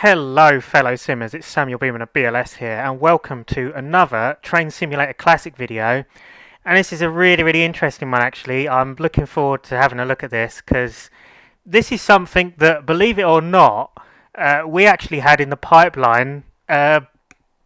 Hello fellow simmers, it's Samuel Beeman of BLS here and welcome to another Train Simulator Classic video. And this is a really interesting one actually. I'm looking forward to having a look at this because this is something that, believe it or not, we actually had in the pipeline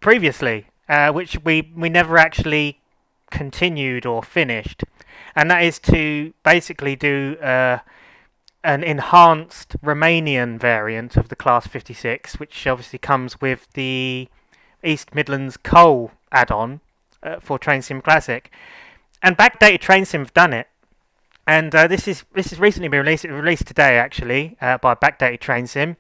previously, which we never actually continued or finished. And that is to basically do an enhanced Romanian variant of the Class 56, which obviously comes with the East Midlands coal add-on for Train Sim Classic. And Backdated Train Sim have done it. And this has recently been released. It was released today, actually, by Backdated Train Sim.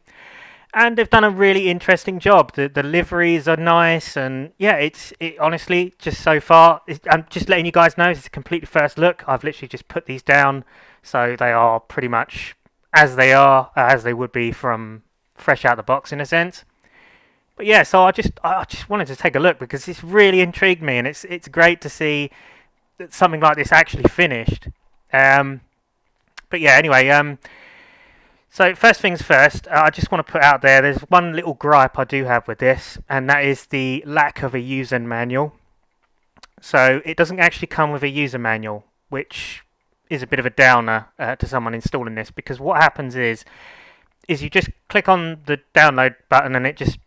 And they've done a really interesting job. The liveries are nice, and yeah, it honestly, just so far, I'm just letting you guys know, it's a complete first look. I've literally just put these down, so they are pretty much as they are, as they would be from fresh out the box in a sense. But yeah, so I just wanted to take a look because it's really intrigued me, and it's great to see that something like this actually finished. But yeah, anyway, so first things first, I just want to put out there's one little gripe I do have with this, and that is the lack of a user manual. So it doesn't actually come with a user manual, which is a bit of a downer to someone installing this, because what happens is you just click on the download button and it just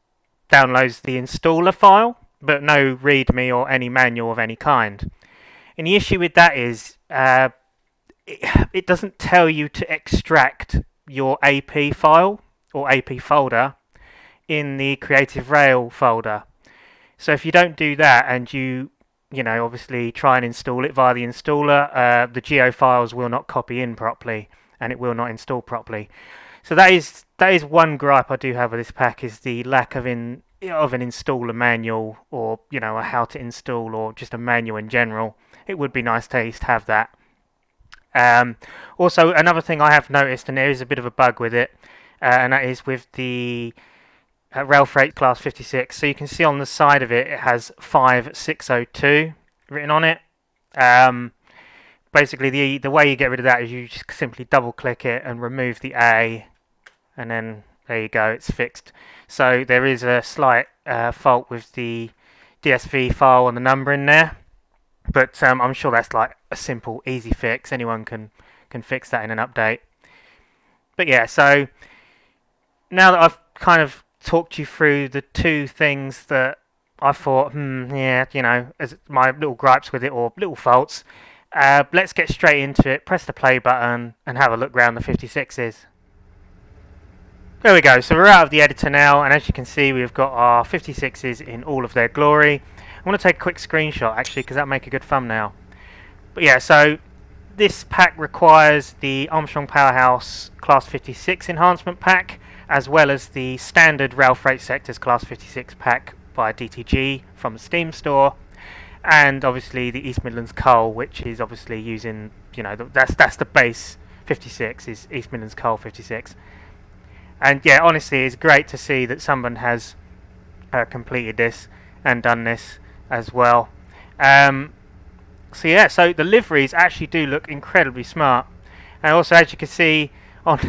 downloads the installer file, but no README or any manual of any kind. And the issue with that is it doesn't tell you to extract your AP file or AP folder in the Creative Rail folder. So if you don't do that and you obviously try and install it via the installer, the geo files will not copy in properly and it will not install properly. So that is one gripe I do have with this pack, is the lack of an installer manual, or a how to install, or just a manual in general. It would be nice to at least have that. Also, another thing I have noticed, and there is a bit of a bug with it, and that is with the Railfreight Class 56. So you can see on the side of it, it has 5602 written on it. Basically, the way you get rid of that is you just simply double click it and remove the A, and then there you go, it's fixed. So there is a slight fault with the DSV file and the number in there. But I'm sure that's like a simple, easy fix. Anyone can fix that in an update. But yeah, so now that I've kind of talked you through the two things that I thought, as my little gripes with it, or little faults, let's get straight into it. Press the play button and have a look around the 56s. There we go, so we're out of the editor now, and as you can see, we've got our 56s in all of their glory. I want to take a quick screenshot actually, because that'll make a good thumbnail. But yeah, so this pack requires the Armstrong Powerhouse Class 56 enhancement pack, as well as the standard Railfreight Sectors Class 56 pack by DTG from the Steam store, and obviously the East Midlands Coal, which is obviously using, that's the base 56, is East Midlands Coal 56. And yeah, honestly, it's great to see that someone has completed this and done this as well. So yeah, so the liveries actually do look incredibly smart. And also, as you can see on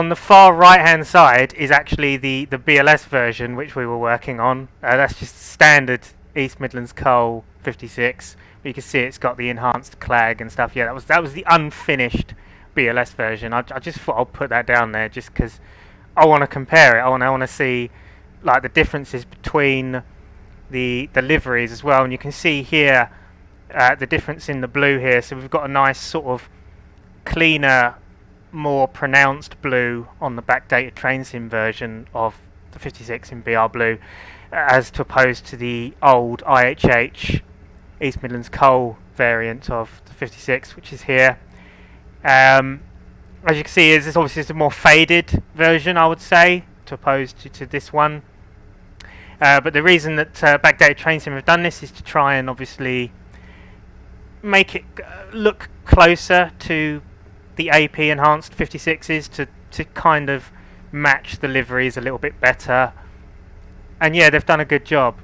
the far right hand side is actually the BLS version which we were working on. That's just standard East Midlands Coal 56. But you can see it's got the enhanced clag and stuff. Yeah, that was the unfinished BLS version. I just thought I'll put that down there just because I want to compare it. I want to see like the differences between the liveries as well. And you can see here the difference in the blue here. So we've got a nice sort of cleaner, more pronounced blue on the Backdated Train Sim version of the 56 in BR Blue, as to opposed to the old IHH East Midlands Coal variant of the 56, which is here. As you can see, this obviously is a more faded version, I would say, to oppose to this one. But the reason that Backdated Train Sim have done this is to try and obviously make it look closer to the AP Enhanced 56s, to kind of match the liveries a little bit better. And yeah, they've done a good job.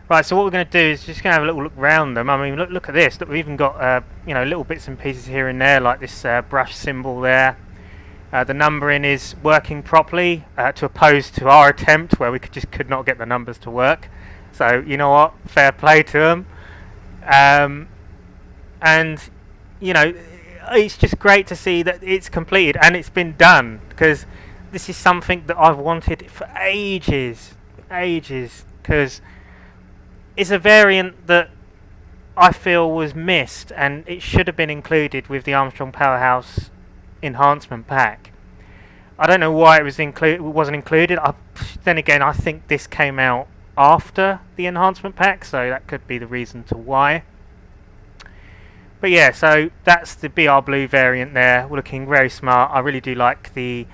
Right, so what we're going to do is just going to have a little look around them. I mean, look at this. Look, we've even got little bits and pieces here and there, like this brush symbol there. The numbering is working properly, to oppose to our attempt where we could not get the numbers to work. So you know what, fair play to them. And you know, it's just great to see that it's completed and it's been done, because this is something that I've wanted for ages, because it's a variant that I feel was missed, and it should have been included with the Armstrong Powerhouse enhancement pack. I don't know why it wasn't included. Then again, I think this came out after the enhancement pack, so that could be the reason to why. But yeah, so that's the BR Blue variant there, looking very smart. I really do like the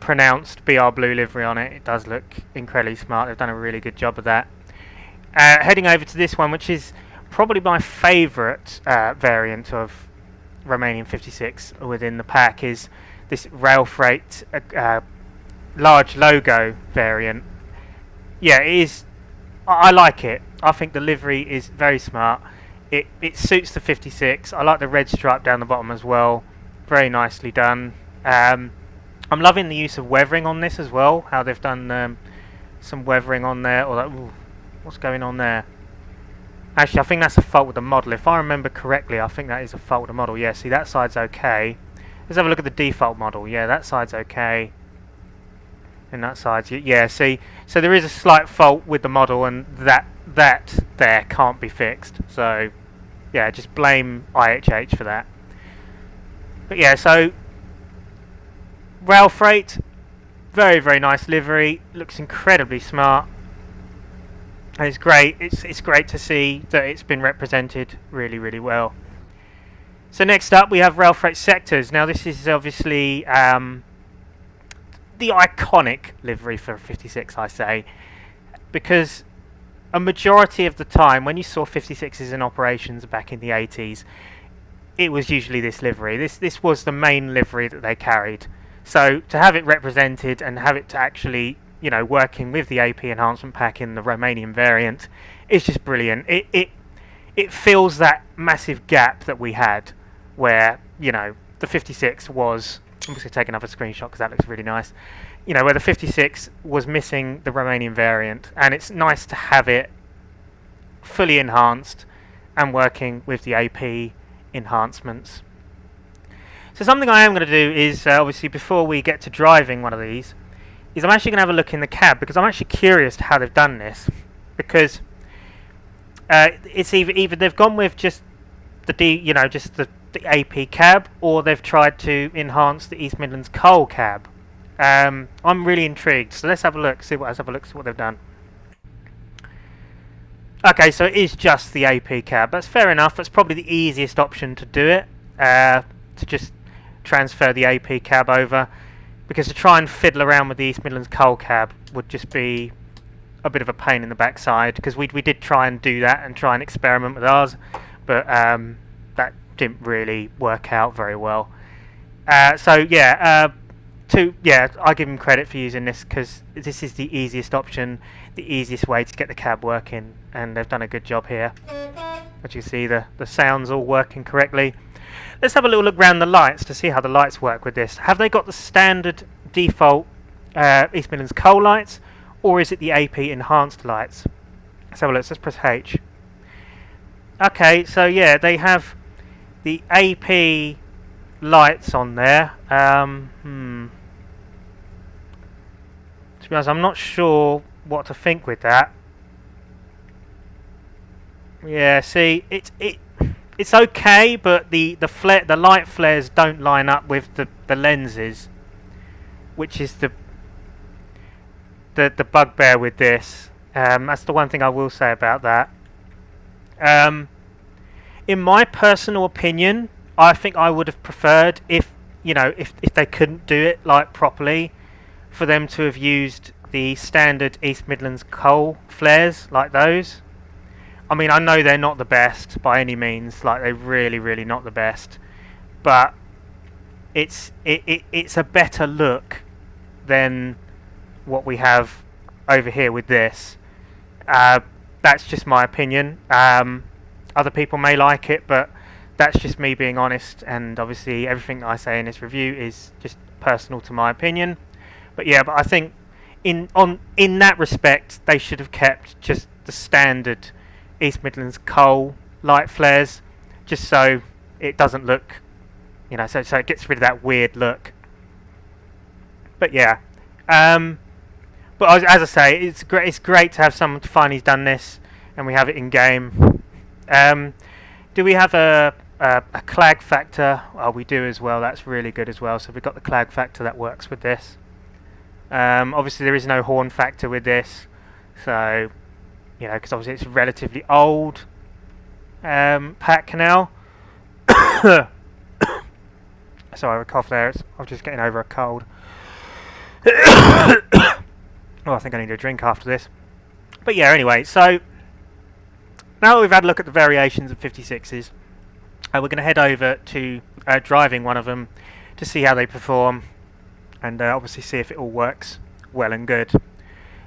pronounced BR Blue livery on it. It does look incredibly smart. They've done a really good job of that. Heading over to this one, which is probably my favourite variant of Romanian 56 within the pack, is this Railfreight large logo variant. Yeah, it is. I like it. I think the livery is very smart. It suits the 56. I like the red stripe down the bottom as well. Very nicely done. I'm loving the use of weathering on this as well. How they've done some weathering on there. Or like, ooh, what's going on there? Actually, I think that's a fault with the model. If I remember correctly, I think that is a fault with the model. Yeah, see, that side's okay. Let's have a look at the default model. Yeah, that side's okay. And that side's... Yeah, see. So there is a slight fault with the model, and that there can't be fixed. So, yeah, just blame IHH for that. But yeah, so... Railfreight. Very, very nice livery. Looks incredibly smart. And it's great. It's great to see that it's been represented really, really well. So next up we have Railfreight sectors. Now this is obviously the iconic livery for 56, I say, because a majority of the time when you saw 56s in operations back in the 80s, it was usually this livery. This was the main livery that they carried. So to have it represented and have it to actually, you know, working with the AP enhancement pack in the Romanian variant is just brilliant. It fills that massive gap that we had where, you know, the 56 was... I'm just going to take another screenshot because that looks really nice. You know, where the 56 was missing the Romanian variant, and it's nice to have it fully enhanced and working with the AP enhancements. So something I am going to do is, obviously before we get to driving one of these, is I'm actually going to have a look in the cab, because I'm actually curious to how they've done this, because it's either they've gone with just the AP cab, or they've tried to enhance the East Midlands coal cab. I'm really intrigued, so let's have a look. See what they've done. Okay, so it is just the AP cab. That's fair enough. That's probably the easiest option to do it. To just transfer the AP cab over, because to try and fiddle around with the East Midlands coal cab would just be a bit of a pain in the backside, because we did try and do that and try and experiment with ours, but that didn't really work out very well. So yeah, I give them credit for using this, because this is the easiest option, the easiest way to get the cab working, and they've done a good job here. As you see, the sound's all working correctly. Let's have a little look around the lights to see how the lights work with this. Have they got the standard default East Midlands coal lights, or is it the AP enhanced lights? Let's have a look. Let's press H. Okay, so yeah, they have the AP lights on there. To be honest, I'm not sure what to think with that. Yeah, see, it's okay, but the light flares don't line up with the lenses, which is the bugbear with this. That's the one thing I will say about that. In my personal opinion, I think I would have preferred if they couldn't do it like properly, for them to have used the standard East Midlands coal flares like those. I mean, I know they're not the best by any means, like they're really, really not the best, but it's a better look than what we have over here with this. That's just my opinion. Other people may like it, but that's just me being honest, and obviously everything I say in this review is just personal to my opinion. But yeah, but I think in that respect, they should have kept just the standard East Midlands coal light flares, just so it doesn't look, so it gets rid of that weird look. But yeah, but as I say, it's great. It's great to have someone to finally done this, and we have it in game. Do we have a clag factor? Oh, we do as well. That's really good as well. So we've got the clag factor that works with this. Obviously, there is no horn factor with this, so because obviously it's a relatively old pack canal. Sorry, I coughed there. I was just getting over a cold. Oh, I think I need a drink after this. But yeah, anyway, so now that we've had a look at the variations of 56s, we're going to head over to driving one of them to see how they perform, and obviously see if it all works well and good.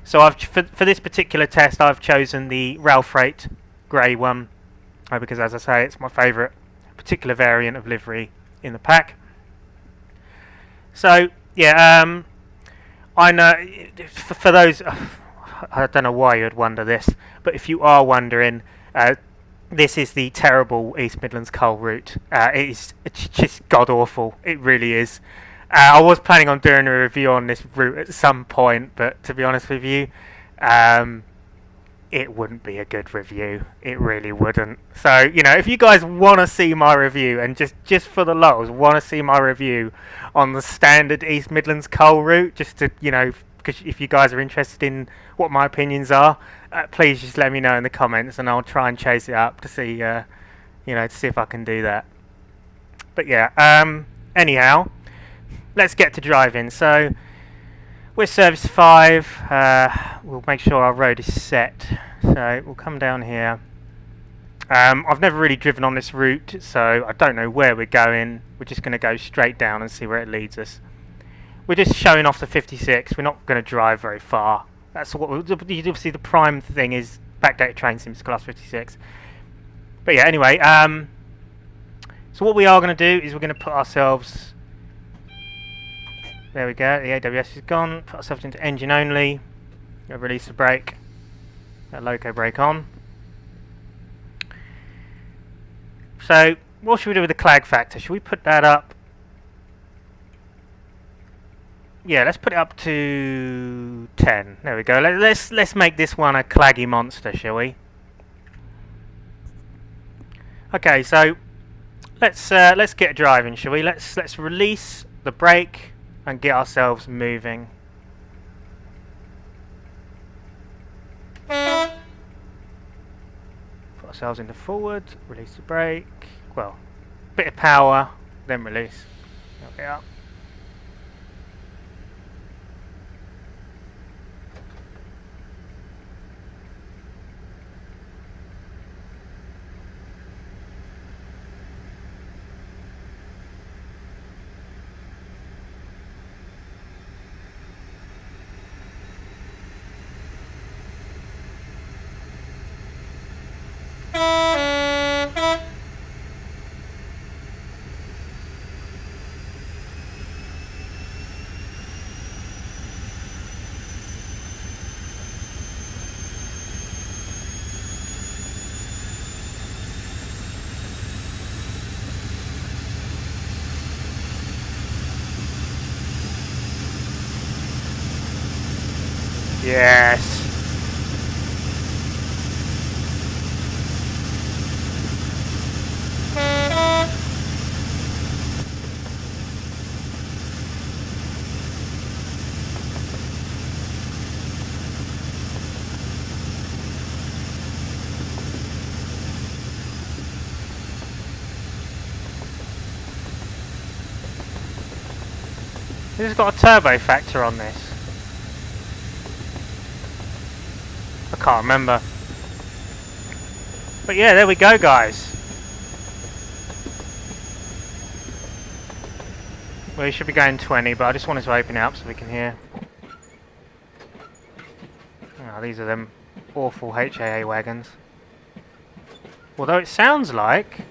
So for this particular test, I've chosen the Railfreight grey one, because as I say, it's my favourite particular variant of livery in the pack. So yeah, I know for those, I don't know why you'd wonder this, but if you are wondering, this is the terrible East Midlands coal route. It's just god awful. It really is. I was planning on doing a review on this route at some point, but to be honest with you, it wouldn't be a good review. It really wouldn't. So, if you guys want to see my review, and just for the lulz, want to see my review on the standard East Midlands coal route, just to, because if you guys are interested in what my opinions are, please just let me know in the comments, and I'll try and chase it up to see, to see if I can do that. But yeah, anyhow, let's get to driving. So we're service 5. We'll make sure our road is set. So we'll come down here. I've never really driven on this route, so I don't know where we're going. We're just going to go straight down and see where it leads us. We're just showing off the 56. We're not going to drive very far. That's what obviously the prime thing is Backdated Train Sims Class 56. But yeah, anyway, so what we are going to do is we're going to put ourselves. There we go. The AWS is gone. Put ourselves into engine only. Release the brake. Loco brake on. So what should we do with the clag factor? Should we put that up? Yeah, let's put it up to 10. There we go. Let's make this one a claggy monster, shall we? Okay, so let's get driving, shall we? Let's release the brake and get ourselves moving. Put ourselves into forward. Release the brake. Well, bit of power, then release. There we are. Yes. This has got a turbo factor on this. I can't remember. But yeah, there we go, guys. Well, we should be going 20, but I just wanted to open it up so we can hear. Oh, these are them awful HAA wagons. Although it sounds like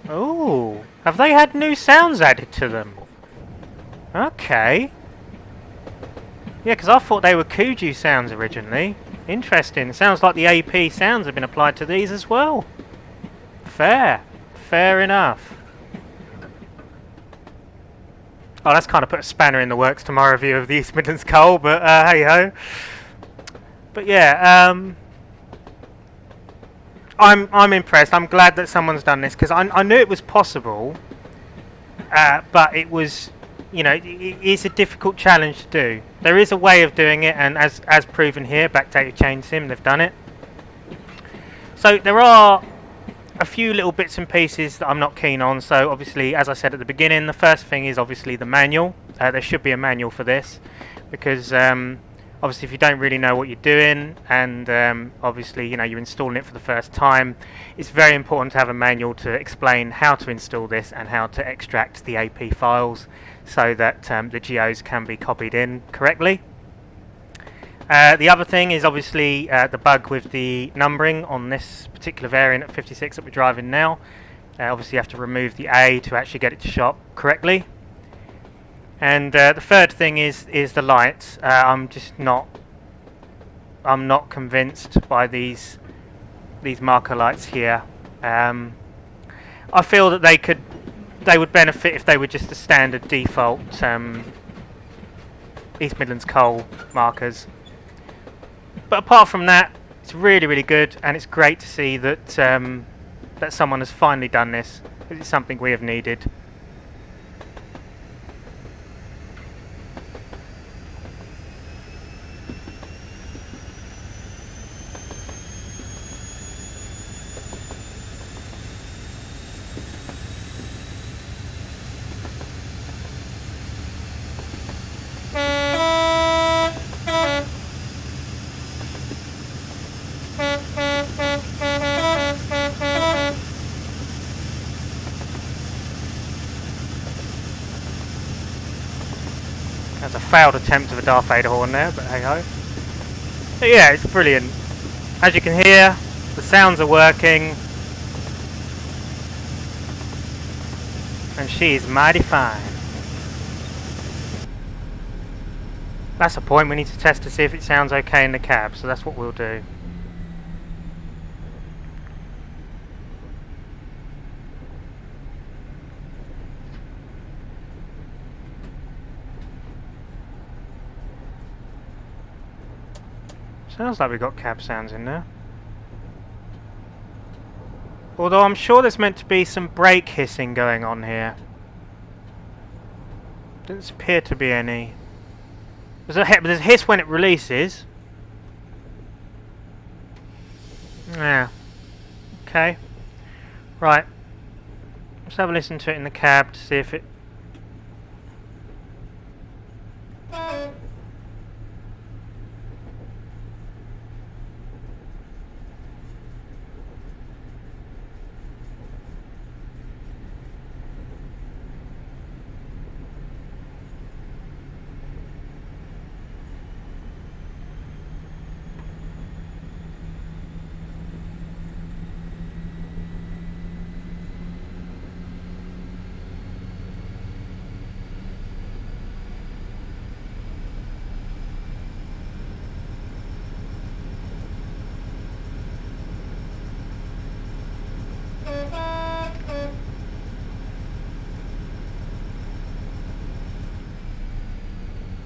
Oh, have they had new sounds added to them? Okay. Yeah, because I thought they were Kuju sounds originally. Interesting. Sounds like the AP sounds have been applied to these as well. Fair. Fair enough. Oh, that's kind of put a spanner in the works to my review of the East Midlands Coal, but hey ho. But yeah, I'm impressed. I'm glad that someone's done this because I knew it was possible, but it was, you know, it's a difficult challenge to do. There is a way of doing it, and as proven here, Backdated Train Sim, they've done it. So there are a few little bits and pieces that I'm not keen on. So obviously, as I said at the beginning, the first thing is obviously the manual. There should be a manual for this because obviously if you don't really know what you're doing and obviously you know you're installing it for the first time, it's very important to have a manual to explain how to install this and how to extract the AP files so that the geos can be copied in correctly. The other thing is obviously the bug with the numbering on this particular variant at 56 that we're driving now. Obviously you have to remove the A to actually get it to shop correctly. And the third thing is the lights. I'm not convinced by these marker lights here. I feel that they would benefit if they were just the standard default East Midlands Coal markers. But apart from that, it's really, really good, and it's great to see that that someone has finally done this. It's something we have needed. That's a failed attempt of a Darth Vader horn there, but hey ho. But yeah, it's brilliant. As you can hear, the sounds are working. And she is mighty fine. That's a point, we need to test to see if it sounds okay in the cab, so that's what we'll do. Sounds like we've got cab sounds in there. Although I'm sure there's meant to be some brake hissing going on here. Doesn't appear to be any. There's a hiss when it releases. Yeah. Okay. Right. Let's have a listen to it in the cab to see if it...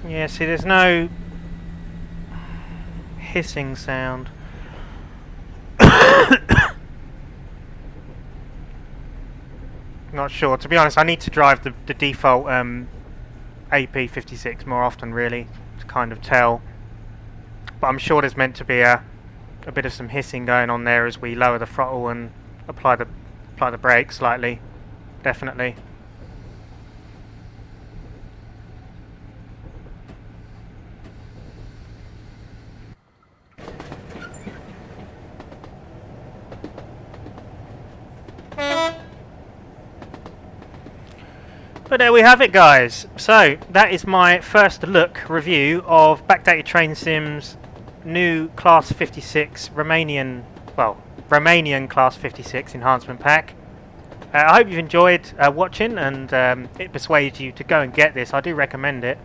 Yeah, see, there's no hissing sound. Not sure. To be honest, I need to drive the default AP 56 more often, really, to kind of tell. But I'm sure there's meant to be a bit of some hissing going on there as we lower the throttle and apply the brake slightly. Definitely. But there we have it, guys. So that is my first look review of Backdated Train Sim's new Class 56 Romanian Class 56 enhancement pack. I hope you've enjoyed watching, and it persuades you to go and get this. I do recommend it.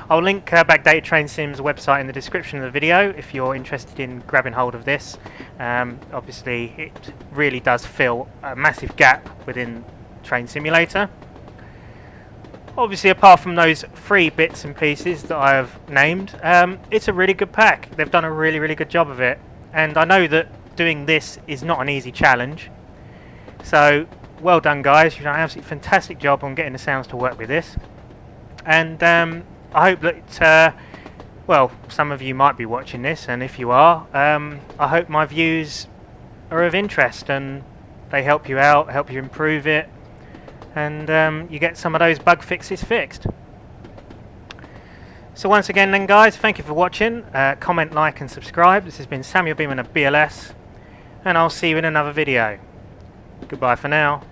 I'll link Backdated Train Sim's website in the description of the video if you're interested in grabbing hold of this. Obviously, it really does fill a massive gap within Train Simulator. Obviously, apart from those 3 bits and pieces that I have named, it's a really good pack. They've done a really good job of it, and I know that doing this is not an easy challenge. So, well done, guys. You've done an absolutely fantastic job on getting the sounds to work with this. And I hope that, well, some of you might be watching this, and if you are, I hope my views are of interest and they help you out, help you improve it, and you get some of those bug fixes fixed. So once again then, guys, thank you for watching. Comment, like and subscribe. This has been Samuel Beeman of BLS, and I'll see you in another video. Goodbye for now.